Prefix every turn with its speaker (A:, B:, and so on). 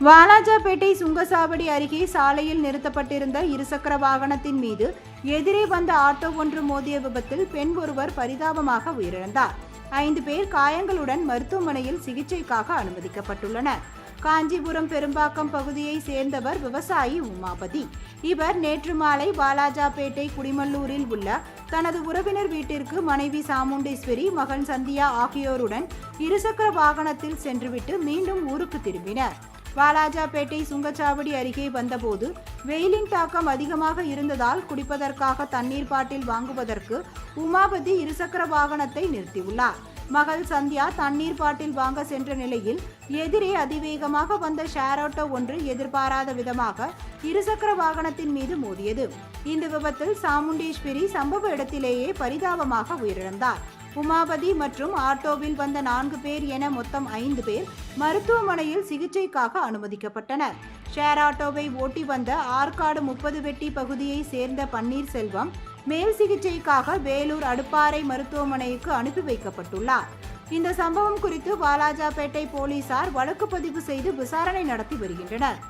A: வாலாஜாபேட்டை சுங்கசாவடி அருகே சாலையில் நிறுத்தப்பட்டிருந்த இருசக்கர வாகனத்தின் மீது எதிரே வந்த ஆட்டோ ஒன்று மோதிய விபத்தில் பெண் ஒருவர் பரிதாபமாக உயிரிழந்தார். 5 பேர் காயங்களுடன் மருத்துவமனையில் சிகிச்சைக்காக அனுமதிக்கப்பட்டுள்ளனர். காஞ்சிபுரம் பெரும்பாக்கம் பகுதியை சேர்ந்தவர் விவசாயி உமாபதி. இவர் நேற்று மாலை வாலாஜாபேட்டை குடிமல்லூரில் உள்ள தனது உறவினர் வீட்டிற்கு மனைவி சாமுண்டீஸ்வரி, மகன் சந்தியா ஆகியோருடன் இருசக்கர வாகனத்தில் சென்றுவிட்டு மீண்டும் ஊருக்கு திரும்பினர். வாலாஜாபேட்டை சுங்கச்சாவடி அருகே வந்தபோது வெயிலின் தாக்கம் அதிகமாக இருந்ததால் குடிப்பதற்காக தண்ணீர் பாட்டில் வாங்குவதற்கு உமாபதி இருசக்கர வாகனத்தை நிறுத்தியுள்ளார். மகள் சந்தியா தண்ணீர் பாட்டில் வாங்க சென்ற நிலையில் எதிரே அதிவேகமாக வந்த ஷேர் ஆட்டோ ஒன்று எதிர்பாராத விதமாக இருசக்கர வாகனத்தின் மீது மோதியது. இந்த விபத்தில் சாமுண்டீஸ்வரி சம்பவ இடத்திலேயே பரிதாபமாக உயிரிழந்தார். உமாபதி மற்றும் ஆட்டோவில் வந்த 4 பேர் என மொத்தம் 5 பேர் மருத்துவமனையில் சிகிச்சைக்காக அனுமதிக்கப்பட்டனர். ஷேர் ஆட்டோவை ஓட்டி வந்த ஆற்காடு 30 வெட்டி பகுதியை சேர்ந்த பன்னீர்செல்வம் மேல் சிகிச்சைக்காக வேலூர் அடுப்பாறை மருத்துவமனைக்கு அனுப்பி வைக்கப்பட்டுள்ளார். இந்த சம்பவம் குறித்து வாலாஜாபேட்டை போலீசார் வழக்கு பதிவு செய்து விசாரணை நடத்தி வருகின்றனர்.